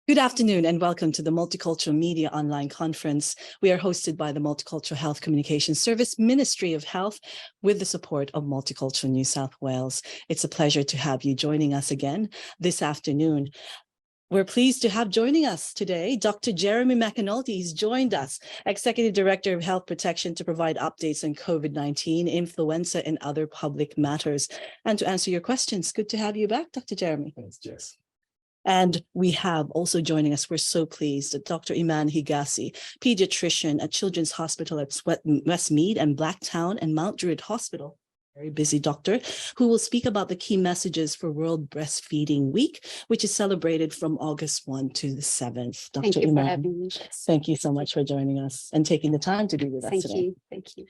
Good afternoon and welcome to the Multicultural Media Online Conference. We are hosted by the Multicultural Health Communication Service, Ministry of Health, with the support of Multicultural New South Wales. It's a pleasure to have you joining us again this afternoon. We're pleased to have joining us today, Dr. Jeremy McAnulty. He's joined us, Executive Director of Health Protection, to provide updates on COVID-19, influenza, and other public matters, and to answer your questions. Good to have you back, Dr. Jeremy. Thanks, Jess. And we have also joining us, we're so pleased, Dr. Iman Hegazy, Pediatrician at Children's Hospital at Westmead and Blacktown and Mount Druitt Hospital. Very busy doctor, who will speak about the key messages for World Breastfeeding Week, which is celebrated from August 1 to the 7th. Dr. Thank you Iman, for having me. thank you so much for joining us and taking the time to be with us today. Thank you.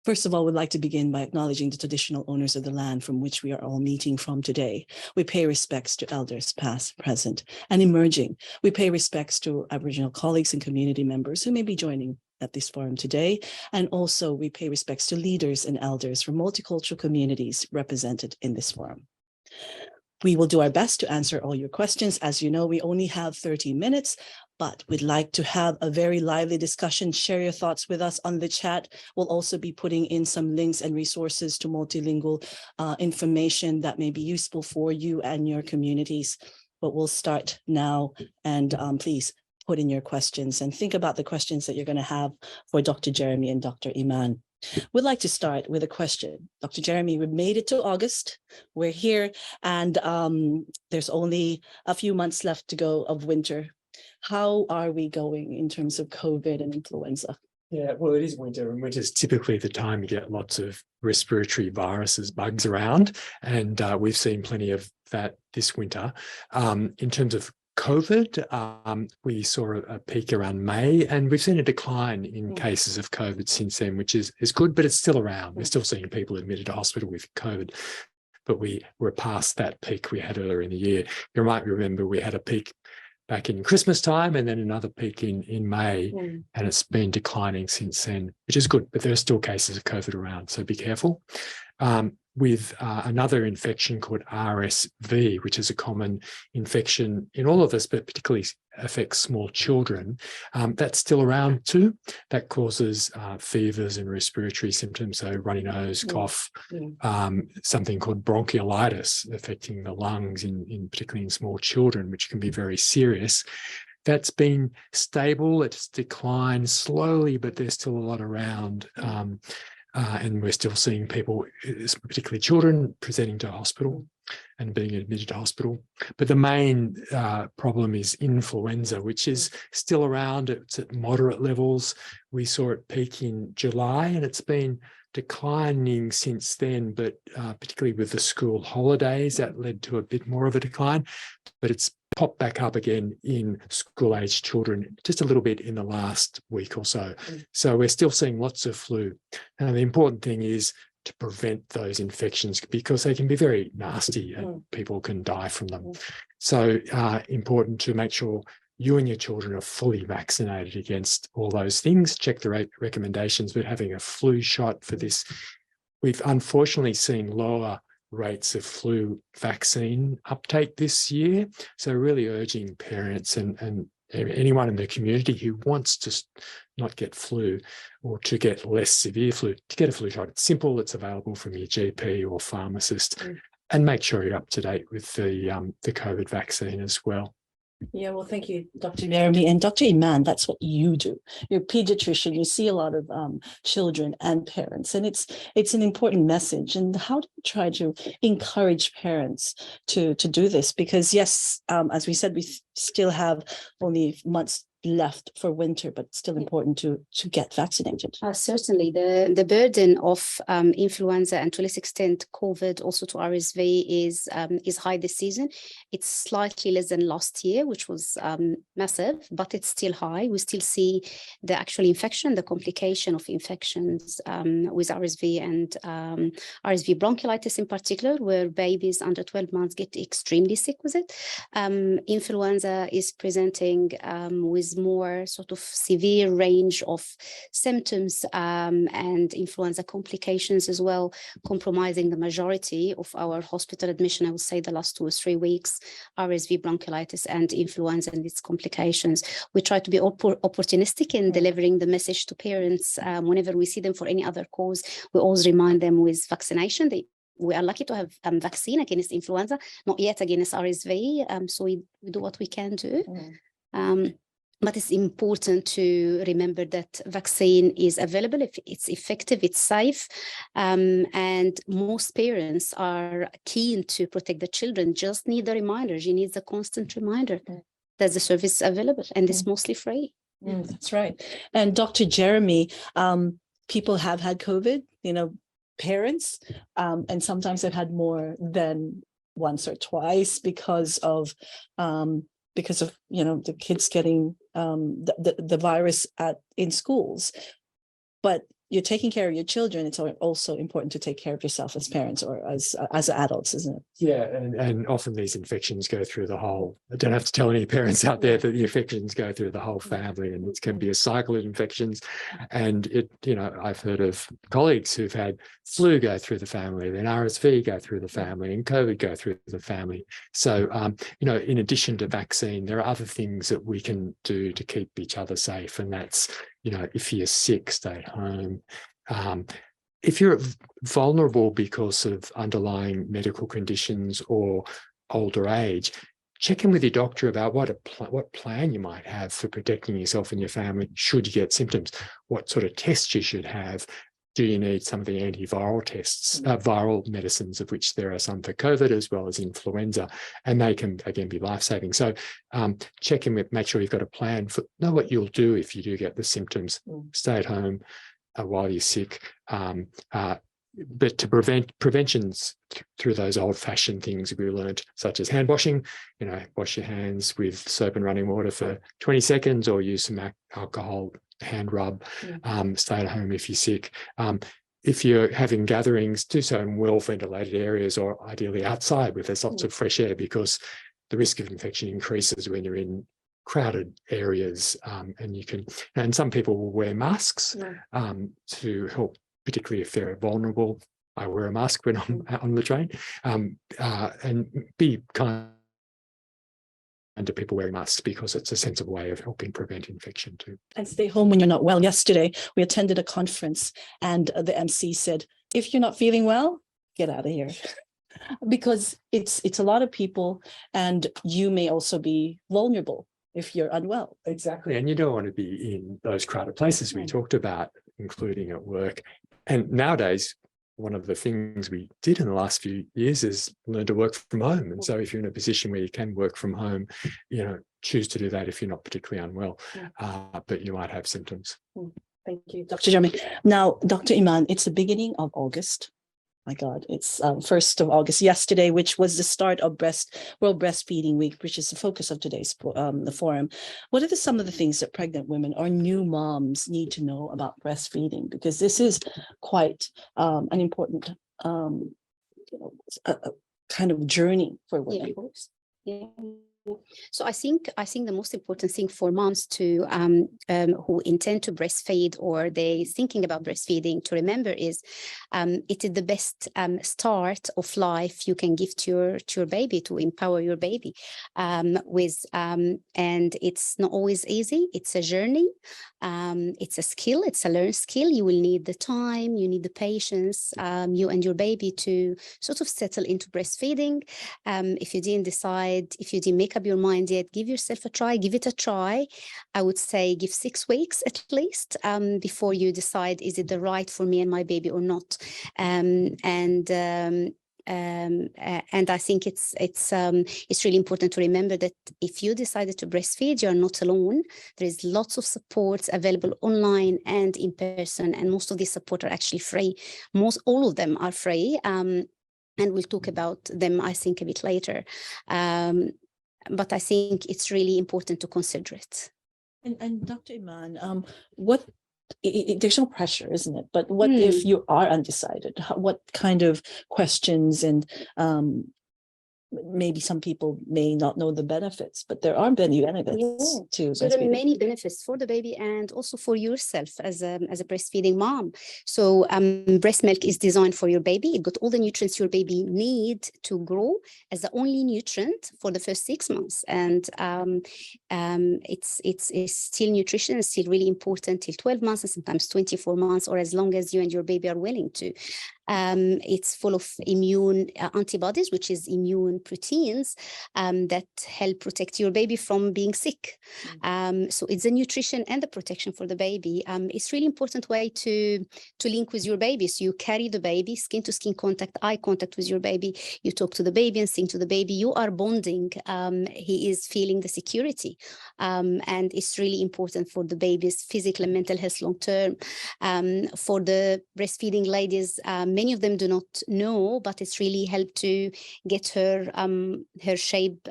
First of all, we'd like to begin by acknowledging the traditional owners of the land from which we are all meeting from today. We pay respects to elders past, present, and emerging. We pay respects to Aboriginal colleagues and community members who may be joining at this forum today. And also we pay respects to leaders and elders from multicultural communities represented in this forum. We will do our best to answer all your questions. As you know, we only have 30 minutes, but we'd like to have a very lively discussion. Share your thoughts with us on the chat. We'll also be putting in some links and resources to multilingual information that may be useful for you and your communities. But we'll start now, and please put in your questions and think about the questions that you're going to have for Dr. Jeremy and Dr. Iman. We'd like to start with a question. Dr. Jeremy, we made it to August. We're here, and there's only a few months left to go of winter. How are we going in terms of COVID and influenza? Yeah, well, it is winter, and winter is typically the time you get lots of respiratory viruses, bugs around, and we've seen plenty of that this winter. In terms of COVID, we saw a peak around May, and we've seen a decline in cases of COVID since then, which is good, but it's still around. We're still seeing people admitted to hospital with COVID, but we're past that peak we had earlier in the year. You might remember we had a peak back in Christmas time and then another peak in May, and it's been declining since then, which is good, but there are still cases of COVID around, so be careful. With another infection called RSV, which is a common infection in all of us, but particularly affects small children. That's still around too. That causes fevers and respiratory symptoms, so runny nose, cough, something called bronchiolitis affecting the lungs, particularly in small children, which can be very serious. That's been stable. It's declined slowly, but there's still a lot around. And we're still seeing people, particularly children, presenting to hospital and being admitted to hospital. But the main problem is influenza, which is still around. It's at moderate levels. We saw it peak in July, and it's been declining since then, but particularly with the school holidays, that led to a bit more of a decline. But it's popped back up again in school-aged children just a little bit in the last week or so. So we're still seeing lots of flu. Now, the important thing is to prevent those infections because they can be very nasty and people can die from them. So important to make sure you and your children are fully vaccinated against all those things. Check the recommendations, but having a flu shot for this. We've unfortunately seen lower rates of flu vaccine uptake this year. So really urging parents and anyone in the community who wants to not get flu or to get less severe flu, to get a flu shot. It's simple, it's available from your GP or pharmacist, and make sure you're up to date with the COVID vaccine as well. Yeah, well, thank you, Dr. Jeremy. And Dr. Iman, that's what you do. You're a pediatrician. You see a lot of children and parents, and it's an important message. And how do you try to encourage parents to do this? Because yes, as we said, we still have only months left for winter, but still important to get vaccinated. Certainly, the burden of influenza and to a less extent COVID, also to RSV, is high this season. It's slightly less than last year, which was massive, but it's still high. We still see the actual infection, the complication of infections with RSV and RSV bronchiolitis in particular, where babies under 12 months get extremely sick with it. Influenza is presenting with with more sort of severe range of symptoms and influenza complications as well, compromising the majority of our hospital admission, I would say the last 2 or 3 weeks, RSV, bronchiolitis, and influenza and its complications. We try to be opportunistic in delivering the message to parents whenever we see them for any other cause. We always remind them with vaccination. We are lucky to have vaccine against influenza, not yet against RSV. So we do what we can do. But it's important to remember that vaccine is available, if it's effective, it's safe. And most parents are keen to protect the children, just need the reminders. You need the constant reminder that the service is available and it's mostly free. That's right. And Dr. Jeremy, people have had COVID, parents, and sometimes they've had more than once or twice because of the kids getting the virus in schools. But you're taking care of your children. It's also important to take care of yourself as parents or as adults, isn't it? Yeah, and often these infections go through the whole. I don't have to tell any parents out there that the infections go through the whole family, and it can be a cycle of infections. And I've heard of colleagues who've had flu go through the family, then RSV go through the family, and COVID go through the family. So, in addition to vaccine, there are other things that we can do to keep each other safe, and that's if you're sick, stay at home. If you're vulnerable because of underlying medical conditions or older age, check in with your doctor about what plan you might have for protecting yourself and your family should you get symptoms, what sort of tests you should have. Do you need some of the antiviral tests, viral medicines, of which there are some for COVID as well as influenza, and they can, again, be life-saving. So check in with, make sure you've got a plan know what you'll do if you do get the symptoms. Stay at home while you're sick. But to preventions through those old-fashioned things we learned, such as hand washing, wash your hands with soap and running water for 20 seconds or use some alcohol hand rub. Stay at home if you're sick. If you're having gatherings, do so in well-ventilated areas or ideally outside where there's lots of fresh air, because the risk of infection increases when you're in crowded areas. And some people will wear masks to help, particularly if they're vulnerable. I wear a mask when I'm out on the train, and be kind to people wearing masks, because it's a sensible way of helping prevent infection too. And stay home when you're not well. Yesterday, we attended a conference and the MC said, if you're not feeling well, get out of here. Because it's a lot of people, and you may also be vulnerable if you're unwell. Exactly. And you don't want to be in those crowded places we talked about, including at work. And nowadays, one of the things we did in the last few years is learn to work from home. And so if you're in a position where you can work from home, choose to do that if you're not particularly unwell, but you might have symptoms. Thank you, Dr. Jeremy. Now, Dr. Iman, it's the beginning of August. My God, it's 1st of August yesterday, which was the start of World Breastfeeding Week, which is the focus of today's the forum. What are some of the things that pregnant women or new moms need to know about breastfeeding? Because this is quite an important kind of journey for women. Yeah. So I think the most important thing for moms to who intend to breastfeed or they thinking about breastfeeding to remember is it is the best start of life you can give to your baby, to empower your baby with and it's not always easy. It's a journey. It's a skill. It's a learned skill. You will need the time. You need the patience. You and your baby to sort of settle into breastfeeding. If you didn't make up your mind yet, give yourself a try, give it a try. I would say give 6 weeks at least before you decide, is it the right for me and my baby or not? And I think it's really important to remember that if you decided to breastfeed, you're not alone. There is lots of supports available online and in person, and most of these support are actually free. All of them are free, and we'll talk about them, I think, a bit later. But I think it's really important to consider it. And Dr. Iman, there's no pressure, isn't it? But what if you are undecided? What kind of questions and maybe some people may not know the benefits, but there are many benefits to So there are breastfeeding. many benefits for the baby and also for yourself as a breastfeeding mom. So breast milk is designed for your baby. It got all the nutrients your baby need to grow as the only nutrient for the first 6 months. And it's still nutrition is still really important till 12 months and sometimes 24 months, or as long as you and your baby are willing to. It's full of immune antibodies, which is immune proteins that help protect your baby from being sick. So it's the nutrition and the protection for the baby. It's really important way to link with your baby. So you carry the baby, skin to skin contact, eye contact with your baby. You talk to the baby and sing to the baby. You are bonding. He is feeling the security. And it's really important for the baby's physical and mental health long term. For the breastfeeding ladies, many of them do not know, but it's really helped to get her shape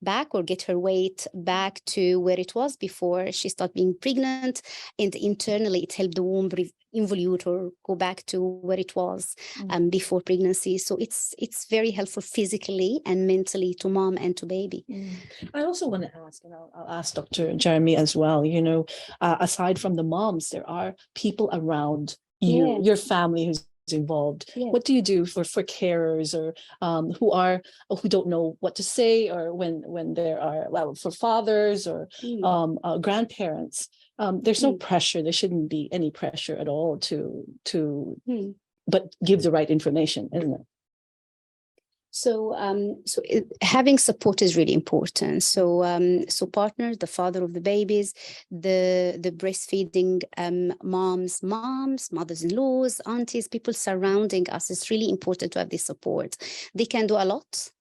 back, or get her weight back to where it was before she started being pregnant. And internally, it helped the womb involute or go back to where it was before pregnancy. So it's very helpful physically and mentally to mom and to baby. I also want to ask, and I'll ask Dr. Jeremy as well, you know, aside from the moms, there are people around you, your family who's involved. What do you do for carers or who don't know what to say, or when there are, well, for fathers or grandparents, there's no pressure. There shouldn't be any pressure at all to but give the right information, isn't it? So, having support is really important. So, partners, the father of the babies, the breastfeeding moms, mothers-in-laws, aunties, people surrounding us. It's really important to have this support. They can do a lot.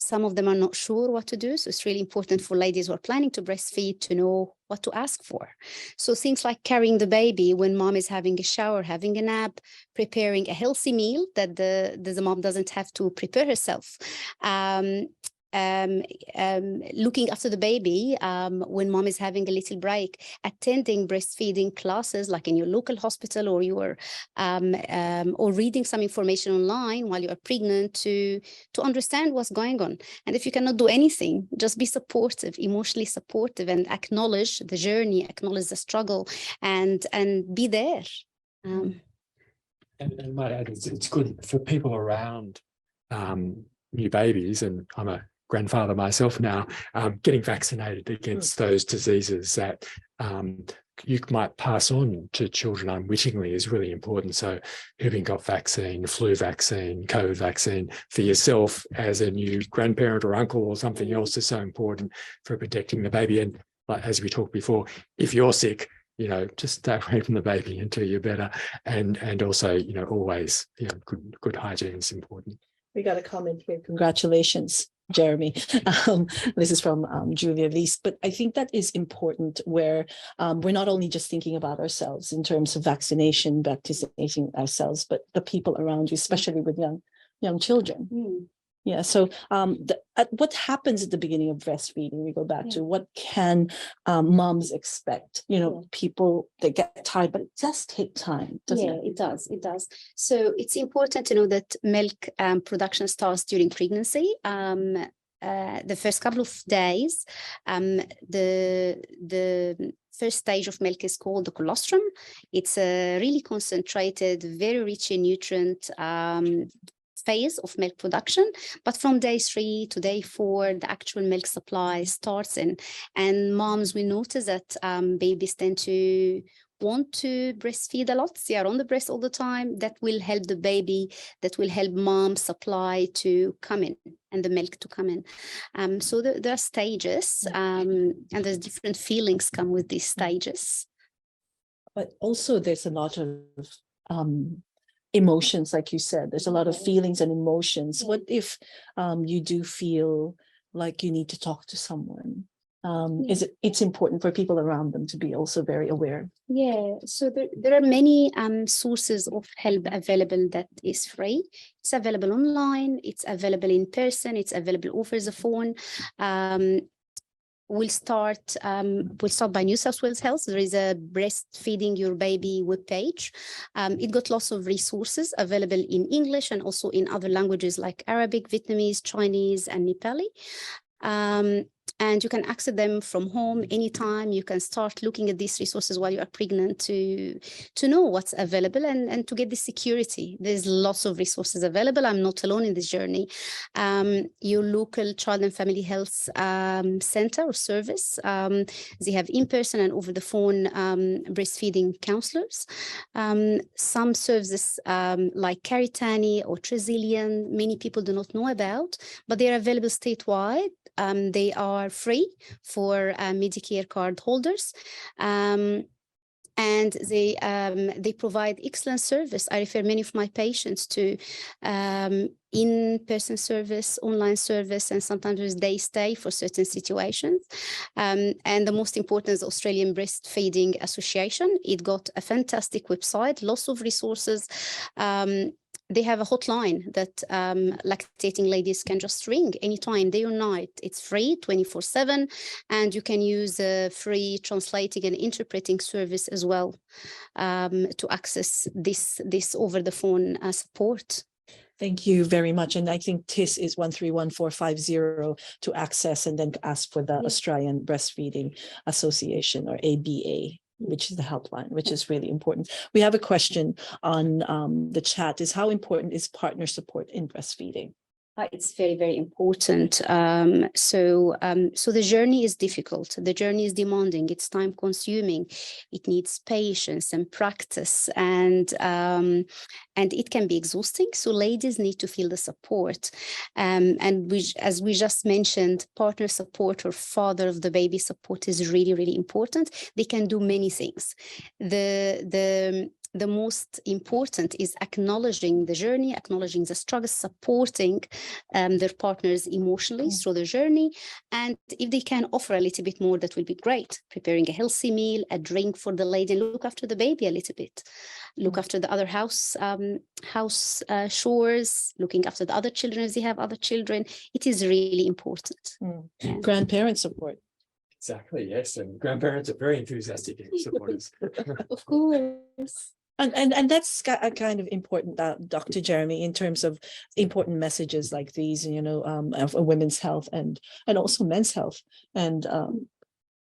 Some of them are not sure what to do. So it's really important for ladies who are planning to breastfeed to know what to ask for. So things like carrying the baby when mom is having a shower, having a nap, preparing a healthy meal that the mom doesn't have to prepare herself. Looking after the baby when mom is having a little break, attending breastfeeding classes like in your local hospital, or your or reading some information online while you are pregnant to understand what's going on. And if you cannot do anything, just be supportive, emotionally supportive, and acknowledge the journey, acknowledge the struggle, and be there. And might add, it's good for people around new babies, and I'm a grandfather myself now, getting vaccinated against those diseases that you might pass on to children unwittingly is really important. So whooping cough vaccine, flu vaccine, COVID vaccine for yourself as a new grandparent or uncle or something else is so important for protecting the baby. And like, as we talked before, if you're sick, you know, just stay away from the baby until you're better. And also, you know, always, you know, good hygiene is important. We got a comment here. Congratulations, Jeremy. This is from Julia Lees. But I think that is important, where we're not only just thinking about ourselves in terms of vaccinating ourselves, but the people around you, especially with young children. Yeah. So what happens at the beginning of breastfeeding? We go back to what can moms expect? You know, people, they get tired, but it does take time, doesn't it? It does. It does. So it's important to know that milk production starts during pregnancy. The first couple of days, the first stage of milk is called the colostrum. It's a really concentrated, very rich in nutrient phase of milk production, but from day 3 to day 4 the actual milk supply starts, and moms will notice that babies tend to want to breastfeed a lot. They are on the breast all the time. That will help the baby, that will help mom supply to come in and the milk to come in. So there are stages, and there's different feelings come with these stages. But also there's a lot of emotions, like you said. There's a lot of feelings and emotions. What if you do feel like you need to talk to someone? It's important for people around them to be also very aware. So there are many sources of help available that is free. It's available online, it's available in person, it's available over the phone. we'll start by New South Wales Health. There is a Breastfeeding Your Baby webpage. It got lots of resources available in English and also in other languages like Arabic, Vietnamese, Chinese, and Nepali. And you can access them from home anytime. You can start looking at these resources while you are pregnant to know what's available and to get the security. There's lots of resources available. I'm not alone in this journey. Your local child and family health center or service, they have in-person and over the phone breastfeeding counselors. Some services like Helaratne or Trazilian, many people do not know about, but they are available statewide. They are free for Medicare card holders. And they provide excellent service. I refer many of my patients to in-person service, online service, and sometimes they stay for certain situations. And the most important is the Australian Breastfeeding Association. It got a fantastic website, lots of resources. They have a hotline that lactating ladies can just ring anytime, day or night. It's free, 24/7, and you can use a free translating and interpreting service as well to access this over the phone support. Thank you very much. And I think TIS is 131450 to access and then to ask for the Australian Breastfeeding Association, or ABA, which is the helpline, which is really important. We have a question on the chat, is how important is partner support in breastfeeding? It's very, very important. So the journey is difficult. The journey is demanding. It's time consuming. It needs patience and practice, and it can be exhausting. So ladies need to feel the support. And as we just mentioned, partner support or father of the baby support is really, really important. They can do many things. The most important is acknowledging the journey, acknowledging the struggles, supporting their partners emotionally through the journey. And if they can offer a little bit more, that will be great. Preparing a healthy meal, a drink for the lady, and look after the baby a little bit. Look after the other house chores, looking after the other children if they have other children. It is really important. Yeah. Grandparent support. Exactly, yes. And grandparents are very enthusiastic supporters. Of course. And that's kind of important, Dr. Jeremy, in terms of important messages like these, of women's health and also men's health and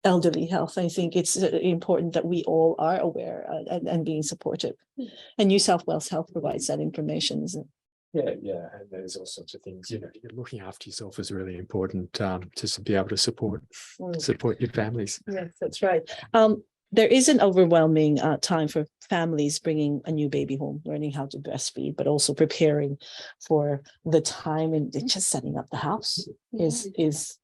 elderly health. I think it's important that we all are aware and being supportive. And New South Wales Health provides that information, isn't it? Yeah, and there's all sorts of things. Looking after yourself is really important to be able to support your families. Yes, that's right. There is an overwhelming time for families bringing a new baby home, learning how to breastfeed, but also preparing for the time and just setting up the house is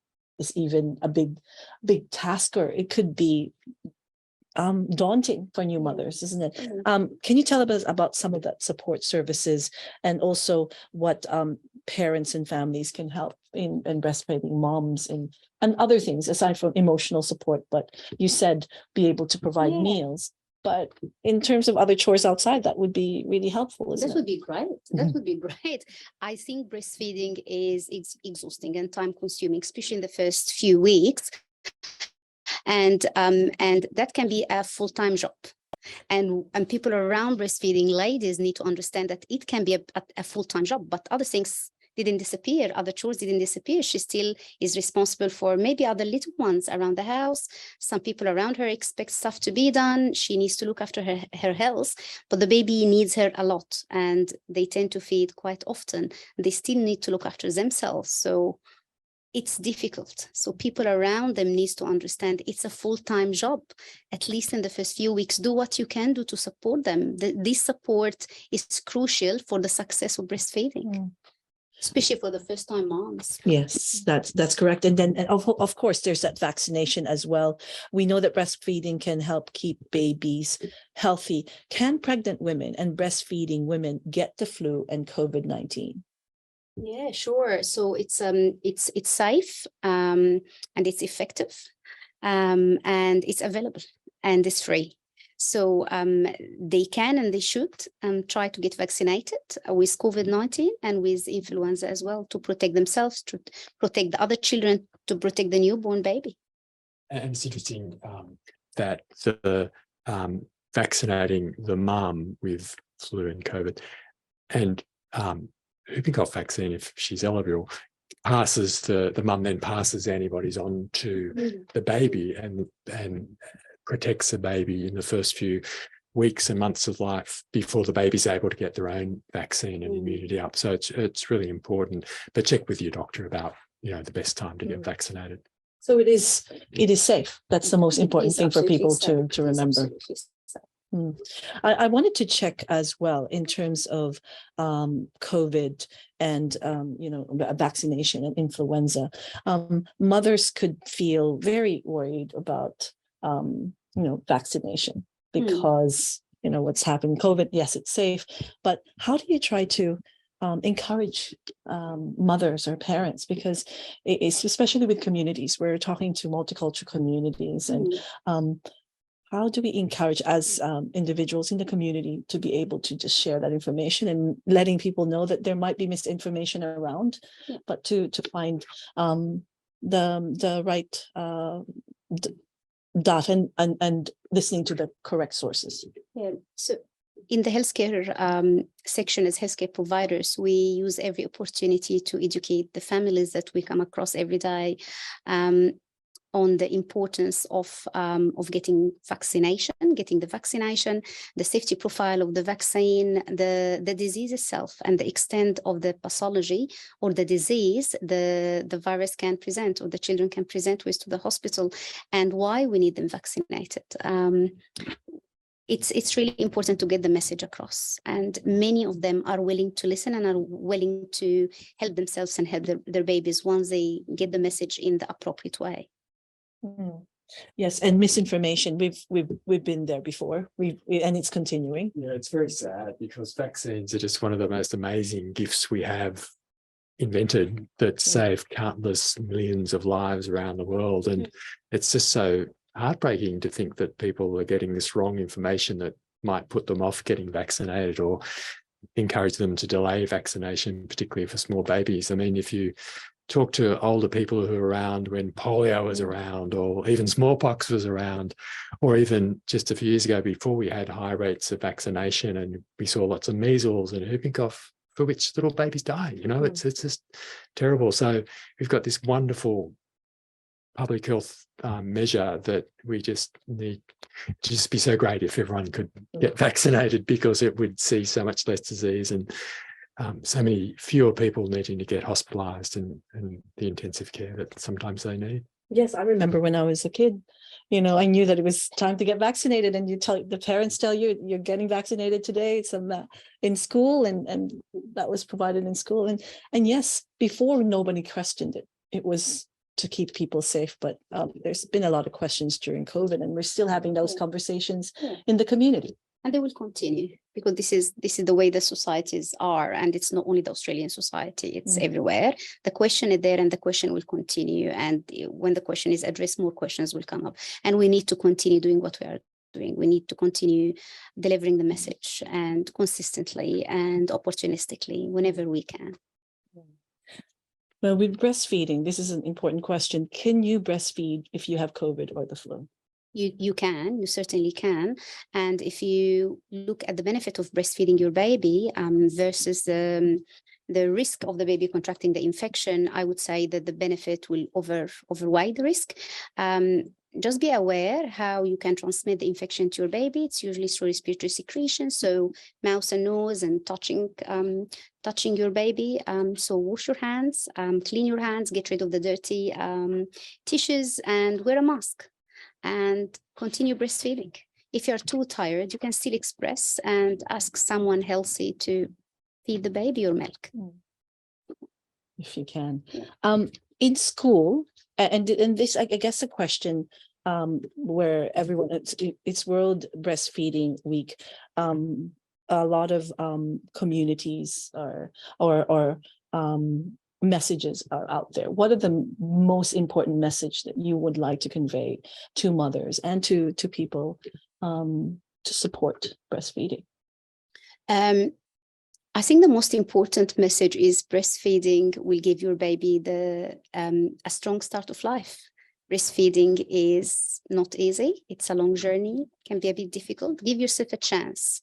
even a big task, or it could be daunting for new mothers, isn't it? Can you tell us about some of that support services and also what parents and families can help in breastfeeding moms and other things aside from emotional support? But you said be able to provide meals, but in terms of other chores outside, that would be really helpful, isn't it? That would be great. That would be great. I think breastfeeding is exhausting and time consuming, especially in the first few weeks. And that can be a full-time job. And people around breastfeeding ladies need to understand that it can be a full-time job, but other things didn't disappear, other chores didn't disappear. She still is responsible for maybe other little ones around the house. Some people around her expect stuff to be done. She needs to look after her health, but the baby needs her a lot, and they tend to feed quite often. They still need to look after themselves. So it's difficult. So people around them needs to understand it's a full-time job. At least in the first few weeks, do what you can do to support them. This support is crucial for the success of breastfeeding. Especially for the first-time moms. Yes, that's correct. And then of course, there's that vaccination as well. We know that breastfeeding can help keep babies healthy. Can pregnant women and breastfeeding women get the flu and COVID-19? Yeah, sure. So it's safe and it's effective and it's available and it's free. So they can and they should try to get vaccinated with COVID-19 and with influenza as well, to protect themselves, to protect the other children, to protect the newborn baby. And it's interesting that the vaccinating the mum with flu and COVID and whooping cough vaccine, if she's eligible, passes the mum then passes antibodies on to the baby and protects the baby in the first few weeks and months of life before the baby's able to get their own vaccine and immunity up. So it's really important. But check with your doctor about the best time to get vaccinated. So it is safe. That's the most important thing for people to remember. I wanted to check as well in terms of COVID and vaccination and influenza. Mothers could feel very worried about vaccination because what's happened. COVID, yes, it's safe, but how do you try to encourage mothers or parents, because it's especially with communities, we're talking to multicultural communities, and how do we encourage as individuals in the community to be able to just share that information and letting people know that there might be misinformation around, but to find the right data and listening to the correct sources. Yeah. So in the healthcare section, as healthcare providers, we use every opportunity to educate the families that we come across every day on the importance of getting the vaccination, the safety profile of the vaccine, the disease itself, and the extent of the pathology or the disease the virus can present or the children can present with to the hospital, and why we need them vaccinated. It's really important to get the message across, and many of them are willing to listen and are willing to help themselves and help their babies once they get the message in the appropriate way. Yes, and misinformation, we've been there before, and it's continuing. Yeah, it's very sad because vaccines are just one of the most amazing gifts we have invented that save countless millions of lives around the world, and it's just so heartbreaking to think that people are getting this wrong information that might put them off getting vaccinated or encourage them to delay vaccination, particularly for small babies. I mean, if you talk to older people who were around when polio was around, or even smallpox was around, or even just a few years ago before we had high rates of vaccination and we saw lots of measles and whooping cough for which little babies die, it's just terrible. So we've got this wonderful public health measure that we just need to just be so great if everyone could get vaccinated, because it would see so much less disease and so many fewer people needing to get hospitalized and the intensive care that sometimes they need. Yes, I remember when I was a kid, I knew that it was time to get vaccinated, and the parents tell you you're getting vaccinated today. It's in school, and that was provided in school. And yes, before nobody questioned it. It was to keep people safe, but there's been a lot of questions during COVID, and we're still having those conversations in the community. And they will continue, because this is the way the societies are, and it's not only the Australian society, it's everywhere. The question is there, and the question will continue, and when the question is addressed, more questions will come up, and we need to continue doing what we are doing. We need to continue delivering the message, and consistently and opportunistically whenever we can. Well, with breastfeeding, this is an important question. Can you breastfeed if you have COVID or the flu? You certainly can. And if you look at the benefit of breastfeeding your baby versus the risk of the baby contracting the infection, I would say that the benefit will overweigh the risk. Just be aware how you can transmit the infection to your baby. It's usually through respiratory secretion, so mouth and nose, and touching your baby. So wash your hands, clean your hands, get rid of the dirty tissues, and wear a mask. And continue breastfeeding. If you're too tired, you can still express and ask someone healthy to feed the baby your milk. If you can. In school, and this, I guess, a question where everyone, it's World Breastfeeding Week. A lot of communities or messages are out there. What are the most important message that you would like to convey to mothers and to people to support breastfeeding? I think the most important message is breastfeeding will give your baby a strong start of life. breastfeeding is not easy. It's a long journey, can be a bit difficult. Give yourself a chance.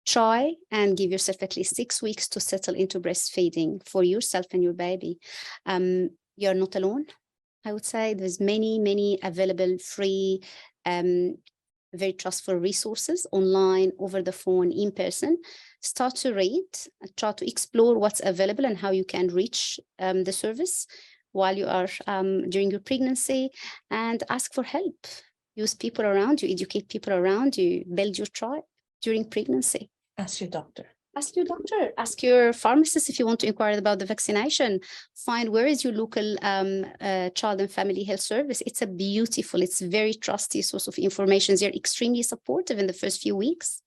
Try and give yourself at least 6 weeks to settle into breastfeeding for yourself and your baby. You're not alone. I would say there's many available free, very trustful resources online, over the phone, in person. Start to read, try to explore what's available and how you can reach the service while you are during your pregnancy, and ask for help. Use people around you, educate people around you, build your tribe during pregnancy. Ask your doctor. Ask your doctor, ask your pharmacist if you want to inquire about the vaccination. Find where is your local child and family health service. It's it's very trusty source of information. They're extremely supportive in the first few weeks.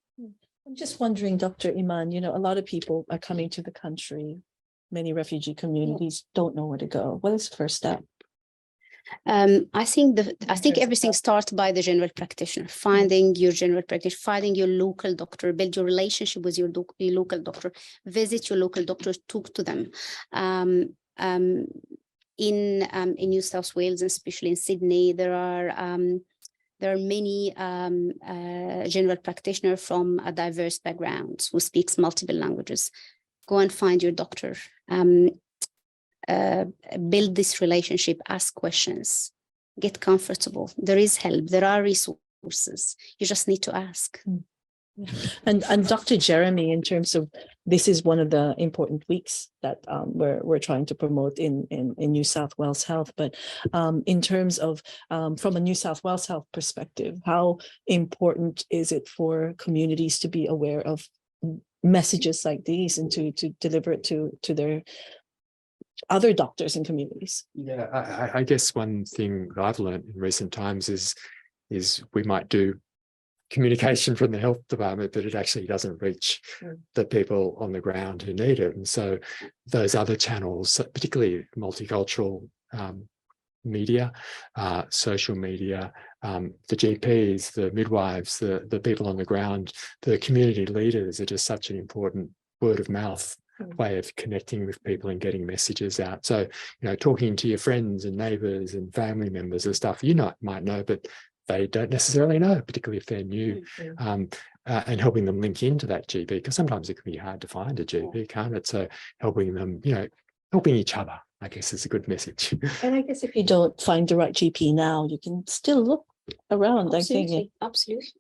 I'm just wondering, Dr. Iman, you know, a lot of people are coming to the country. Many refugee communities don't know where to go. What is the first step? I think everything starts by the general practitioner, finding your general practitioner, finding your local doctor, build your relationship with your local doctor, visit your local doctor, talk to them. In New South Wales, and especially in Sydney, there are many general practitioners from a diverse backgrounds who speaks multiple languages. Go and find your doctor. Build this relationship, ask questions, get comfortable. There is help, there are resources. You just need to ask. And Dr. Jeremy, in terms of, this is one of the important weeks that we're trying to promote in New South Wales Health, but in terms of from a New South Wales Health perspective, how important is it for communities to be aware of messages like these and to deliver it to their other doctors and communities? Yeah, I guess one thing that I've learned in recent times is we might do communication from the health department, but it actually doesn't reach the people on the ground who need it. And so those other channels, particularly multicultural media, social media, the GPs, the midwives, the people on the ground, the community leaders are just such an important word of mouth way of connecting with people and getting messages out. So, you know, talking to your friends and neighbors and family members and stuff you might know, but they don't necessarily know, particularly if they're new, and helping them link into that GP, because sometimes it can be hard to find a GP, can't it? So helping them, you know, helping each other, I guess, is a good message. And I guess if you don't find the right GP now, you can still look around. Absolutely, I think. absolutely.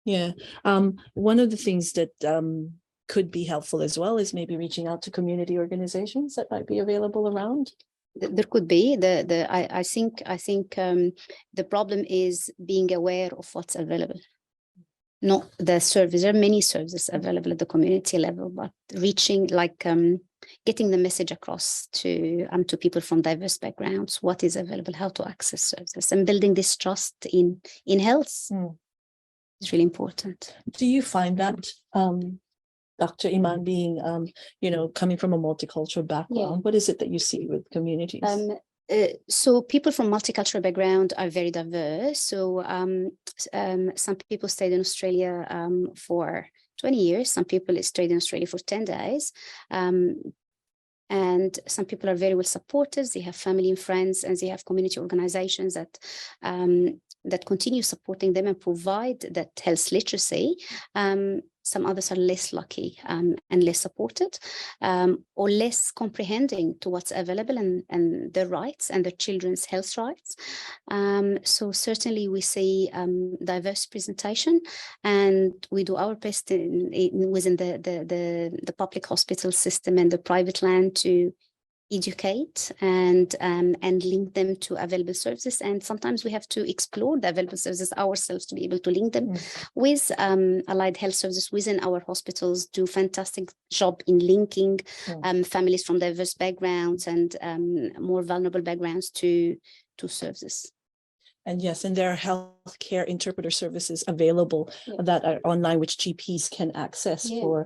Yeah. One of the things that could be helpful as well is maybe reaching out to community organizations that might be available around. There could be. I think the problem is being aware of what's available. Not the service. There are many services available at the community level, but reaching, getting the message across to people from diverse backgrounds, what is available, how to access services, and building this trust in health is really important. Do you find that, Dr. Iman, being, you know, coming from a multicultural background, what is it that you see with communities? So people from multicultural background are very diverse. So some people stayed in Australia for 20 years. Some people stayed in Australia for 10 days. And some people are very well supported. They have family and friends, and they have community organizations that continue supporting them and provide that health literacy. Some others are less lucky and less supported, or less comprehending to what's available and their rights and their children's health rights. So certainly we see diverse presentation, and we do our best within the public hospital system and the private land to educate and link them to available services. And sometimes we have to explore the available services ourselves to be able to link them with allied health services within our hospitals. Do fantastic job in linking families from diverse backgrounds and more vulnerable backgrounds to services. And yes, and there are healthcare interpreter services available that are online, which GPs can access to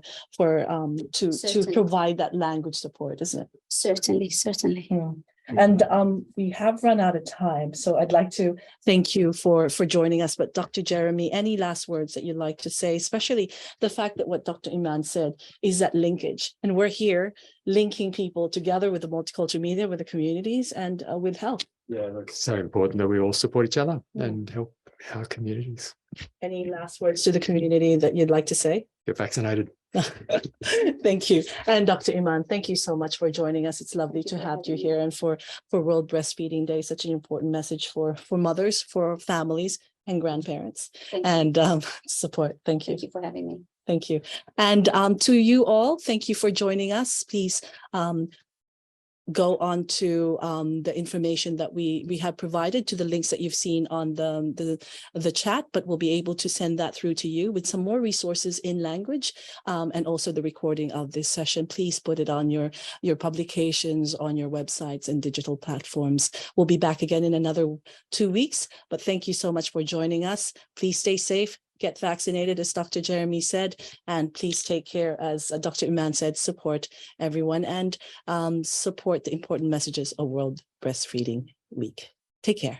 provide that language support, isn't it? Certainly. And we have run out of time, so I'd like to thank you for joining us. But Dr. Jeremy, any last words that you'd like to say, especially the fact that what Dr. Iman said is that linkage, and we're here linking people together with the multicultural media, with the communities, and with health. Yeah, look, it's so important that we all support each other and help our communities. Any last words to the community that you'd like to say? Get vaccinated. Thank you. And Dr. Iman, thank you so much for joining us. It's lovely to have you here, and for World Breastfeeding Day, such an important message for mothers, for families and grandparents, and support. Thank you. Thank you for having me. Thank you. And to you all, thank you for joining us. Please go on to the information that we have provided, to the links that you've seen on the chat, but we'll be able to send that through to you with some more resources in language, and also the recording of this session. Please put it on your publications, on your websites and digital platforms. We'll be back again in another 2 weeks, but thank you so much for joining us. Please stay safe. Get vaccinated, as Dr. Jeremy said, and please take care, as Dr. Iman said, support everyone, and support the important messages of World Breastfeeding Week. Take care.